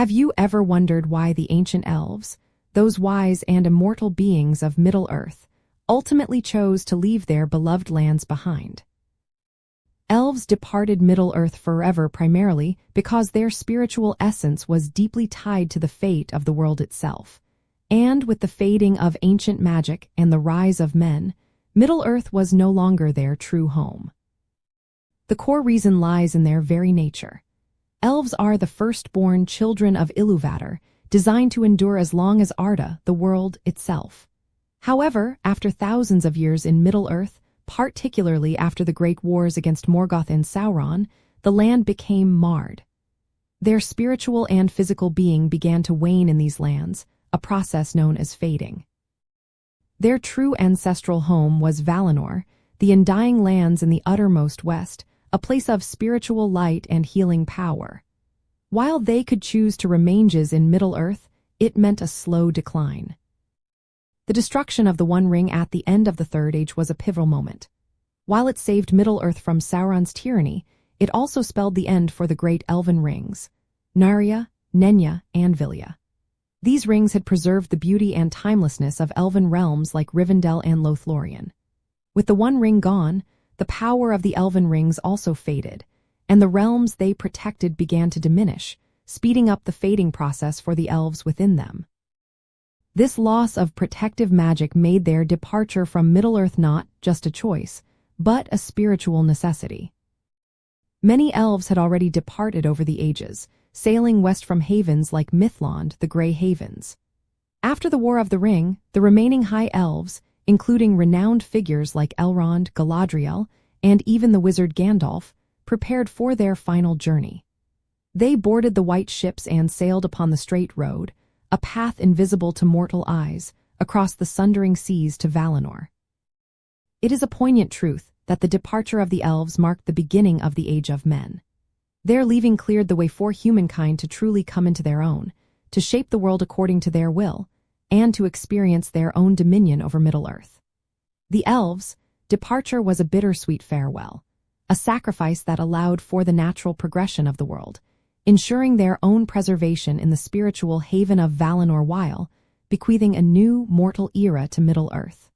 Have you ever wondered why the ancient elves, those wise and immortal beings of Middle-earth, ultimately chose to leave their beloved lands behind? Elves departed Middle-earth forever primarily because their spiritual essence was deeply tied to the fate of the world itself. And with the fading of ancient magic and the rise of men, Middle-earth was no longer their true home. The core reason lies in their very nature. Elves are the firstborn children of Iluvatar, designed to endure as long as Arda, the world itself. However, after thousands of years in Middle-earth, particularly after the great wars against Morgoth and Sauron, the land became marred. Their spiritual and physical being began to wane in these lands, a process known as fading. Their true ancestral home was Valinor, the Undying Lands in the uttermost west, a place of spiritual light and healing power. While they could choose to remain in Middle-earth, it meant a slow decline. The destruction of the One Ring at the end of the Third Age was a pivotal moment. While it saved Middle-earth from Sauron's tyranny, it also spelled the end for the great Elven rings, Narya, Nenya, and Vilya. These rings had preserved the beauty and timelessness of Elven realms like Rivendell and Lothlorien. With the One Ring gone, the power of the Elven rings also faded, and the realms they protected began to diminish, speeding up the fading process for the elves within them. This loss of protective magic made their departure from Middle-earth not just a choice, but a spiritual necessity. Many elves had already departed over the ages, sailing west from havens like Mithlond, the Grey Havens. After the War of the Ring, the remaining High Elves, including renowned figures like Elrond, Galadriel, and even the wizard Gandalf, prepared for their final journey. They boarded the white ships and sailed upon the straight road, a path invisible to mortal eyes, across the Sundering Seas to Valinor. It is a poignant truth that the departure of the elves marked the beginning of the Age of Men. Their leaving cleared the way for humankind to truly come into their own, to shape the world according to their will, and to experience their own dominion over Middle-earth. The elves' departure was a bittersweet farewell, a sacrifice that allowed for the natural progression of the world, ensuring their own preservation in the spiritual haven of Valinor while bequeathing a new mortal era to Middle-earth.